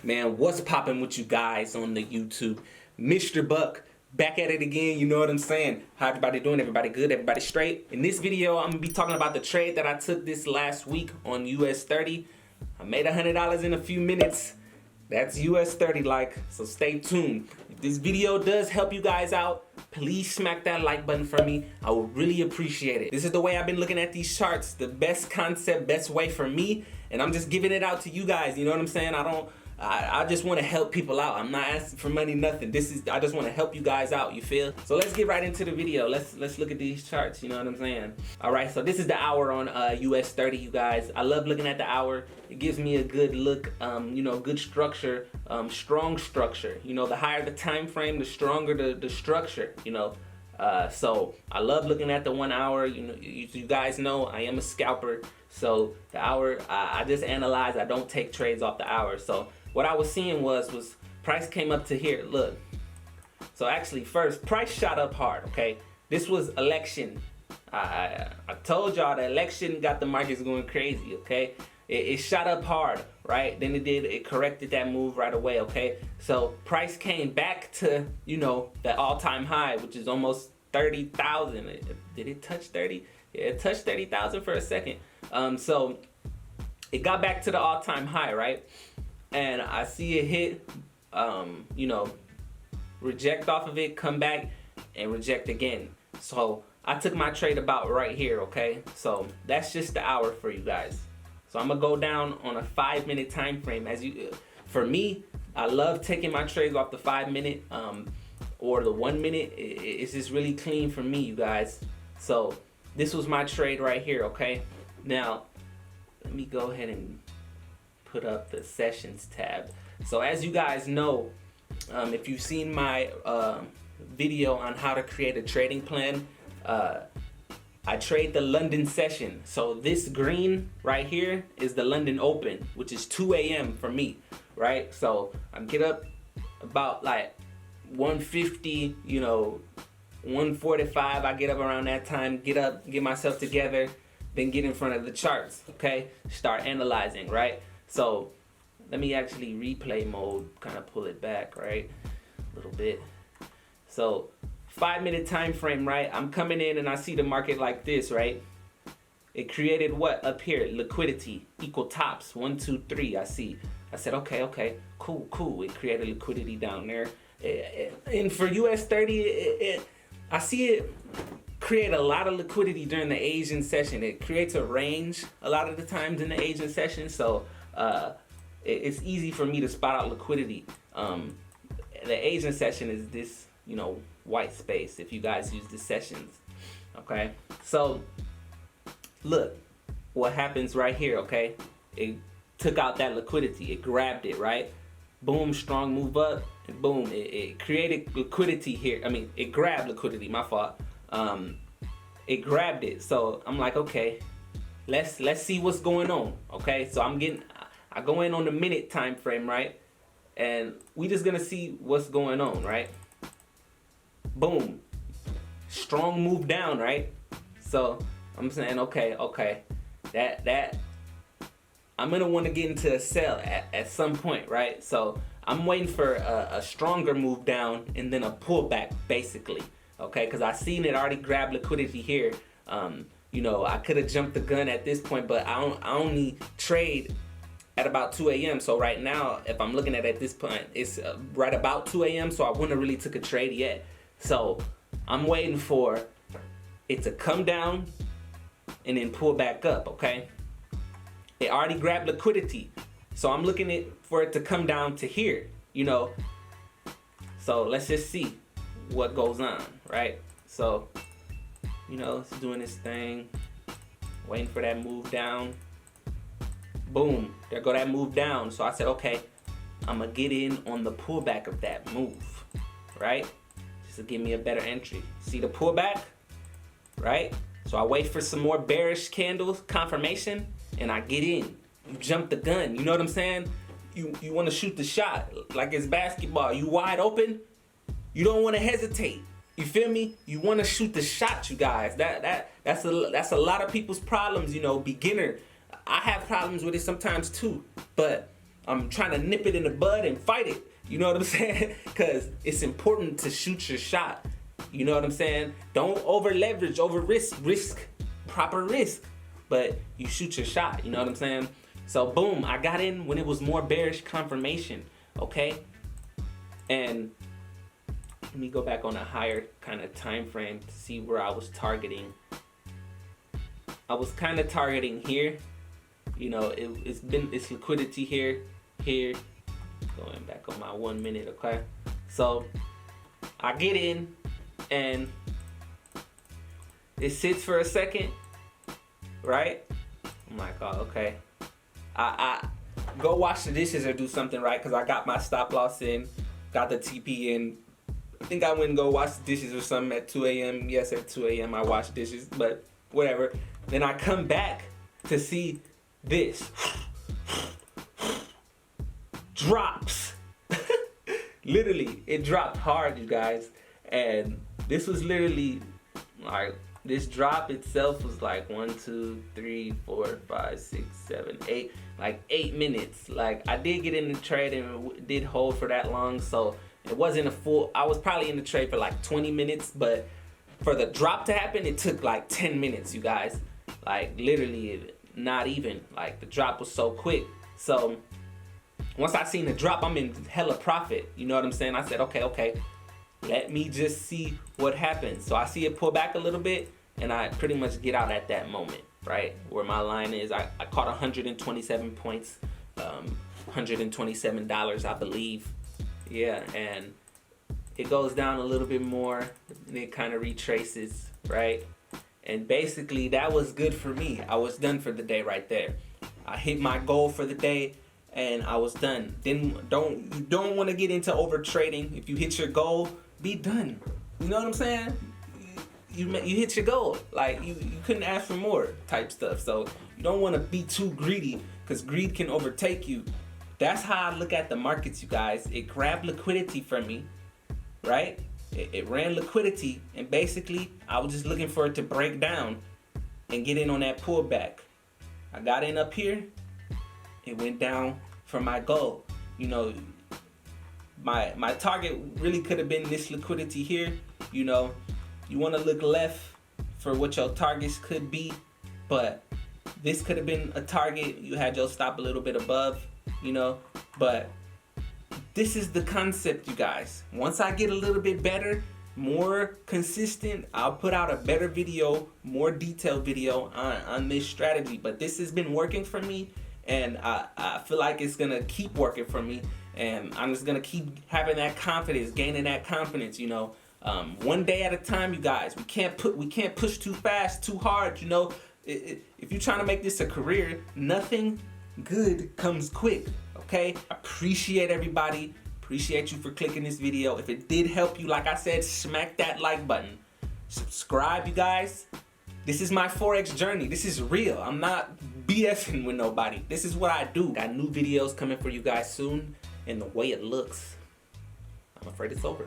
Man, what's poppin' with you guys on the YouTube? Mr. Buck, back at it again, you know what I'm saying? How everybody doing? Everybody good? Everybody straight? In this video, I'm gonna be talking about the trade that I took this last week on US30. I made $100 in a few minutes. That's US30 like, so stay tuned. If this video does help you guys out, please smack that like button for me. I would really appreciate it. This is the way I've been looking at these charts, the best concept, best way for me, and I'm just giving it out to you guys, you know what I'm saying? I just want to help people out. I'm not asking for money, nothing. I just want to help you guys out, you feel? So let's get right into the video. Let's look at these charts, you know what I'm saying? All right, so this is the hour on US30, you guys. I love looking at the hour. It gives me a good look, you know, good structure, strong structure. You know, the higher the time frame, the stronger the structure, you know. So I love looking at the 1 hour. You know, you guys know I am a scalper. So the hour, I just analyze. I don't take trades off the hour. So what I was seeing was price came up to here. Look. So actually, first, price shot up hard. Okay, this was election. I told y'all the election got the markets going crazy. Okay, it shot up hard, right? Then it corrected that move right away. Okay, so price came back to, you know, the all-time high, which is almost 30,000. Did it touch 30? Yeah, it touched 30,000 for a second. So it got back to the all-time high, right? And I see it hit, you know, reject off of it, come back and reject again. So I took my trade about right here, okay? So that's just the hour for you guys. So I'm gonna go down on a 5-minute time frame. For me, I love taking my trades off the 5-minute or the 1 minute. It's just really clean for me, you guys. So this was my trade right here, okay? Now, let me go ahead and put up the sessions tab. So as you guys know, if you've seen my video on how to create a trading plan, I trade the London session. So this green right here is the London Open, which is 2 a.m. for me, right? So I get up about like 1:50, you know, 1:45. I get up around that time, get up, get myself together, then get in front of the charts, okay? Start analyzing, right? So let me actually replay mode, kind of pull it back, right? A little bit. So 5-minute time frame, right? I'm coming in and I see the market like this, right? It created what up here? Liquidity, equal tops, 1, 2, 3. I said, okay, cool. It created liquidity down there. And for US30, I see it create a lot of liquidity during the Asian session. It creates a range a lot of the times in the Asian session. So it's easy for me to spot out liquidity. The Asian session is this, you know, white space, if you guys use the sessions, okay? So look what happens right here, okay? It took out that liquidity, it grabbed it, right? Boom, strong move up, and boom, it created liquidity here. I mean, it grabbed liquidity, my fault. It grabbed it. So I'm like, okay, let's see what's going on, okay? So I go in on the minute time frame, right? And we just gonna see what's going on, right? Boom, strong move down, right? So I'm saying, okay, that I'm gonna want to get into a sell at some point, right? So I'm waiting for a stronger move down and then a pullback, basically, okay? Because I seen it already grab liquidity here. You know, I could have jumped the gun at this point, but I only trade at about 2 a.m. So right now, if I'm looking at this point, it's right about 2 a.m. So I wouldn't have really took a trade yet. So I'm waiting for it to come down and then pull back up, okay? It already grabbed liquidity. So I'm looking for it to come down to here, you know? So let's just see what goes on, right? So, you know, it's doing this thing, waiting for that move down. Boom, there go that move down. So I said, okay, I'm gonna get in on the pullback of that move, right? Just to give me a better entry. See the pullback, right? So I wait for some more bearish candles, confirmation, and I get in. You jump the gun, you know what I'm saying? You wanna shoot the shot, like it's basketball. You wide open, you don't wanna hesitate. You feel me? You wanna shoot the shot, you guys. That's a lot of people's problems, you know, beginner. I have problems with it sometimes too, but I'm trying to nip it in the bud and fight it. You know what I'm saying? Because it's important to shoot your shot. You know what I'm saying? Don't over leverage, over risk, proper risk. But you shoot your shot, you know what I'm saying? So boom, I got in when it was more bearish confirmation, okay? And let me go back on a higher kind of time frame to see where I was targeting. I was kind of targeting here. You know, it's liquidity here. Going back on my 1 minute, okay? So I get in and it sits for a second, right? I'm like, oh, okay. I go wash the dishes or do something, right? Because I got my stop loss in, got the TP in. I think I went and go wash the dishes or something at 2 a.m. Yes, at 2 a.m. I wash dishes, but whatever. Then I come back to see this. Drops. Literally, it dropped hard, you guys. And this was literally like, this drop itself was like 1, 2, 3, 4, 5, 6, 7, 8, like 8 minutes. Like I did get in the trade and did hold for that long, so it wasn't a full, I was probably in the trade for like 20 minutes, but for the drop to happen, it took like 10 minutes, you guys. Like literally not even, like the drop was so quick. So once I seen the drop, I'm in hella profit. You know what I'm saying? I said, okay, let me just see what happens. So I see it pull back a little bit, and I pretty much get out at that moment, right? Where my line is, I caught 127 points, $127, I believe. Yeah, and it goes down a little bit more, and it kind of retraces, right? And basically, that was good for me. I was done for the day right there. I hit my goal for the day, and I was done. Then you don't want to get into over trading. If you hit your goal, be done. You know what I'm saying? You hit your goal. Like you couldn't ask for more type stuff. So you don't want to be too greedy, because greed can overtake you. That's how I look at the markets, you guys. It grabbed liquidity from me, right? It ran liquidity, and basically I was just looking for it to break down and get in on that pullback. I got in up here. It went down for my goal. You know, my target really could have been this liquidity here. You know, you want to look left for what your targets could be, but this could have been a target. You had your stop a little bit above, you know, but this is the concept, you guys. Once I get a little bit better, more consistent, I'll put out a better video, more detailed video on this strategy. But this has been working for me, and I feel like it's gonna keep working for me, and I'm just gonna keep having that confidence, gaining that confidence, you know. One day at a time, you guys. We can't push too fast, too hard, you know. If you're trying to make this a career, nothing good comes quick, okay? Appreciate everybody. Appreciate you for clicking this video. If it did help you, like I said, smack that like button. Subscribe, you guys. This is my Forex journey. This is real. I'm not BSing with nobody. This is what I do. Got new videos coming for you guys soon, and the way it looks, I'm afraid it's over.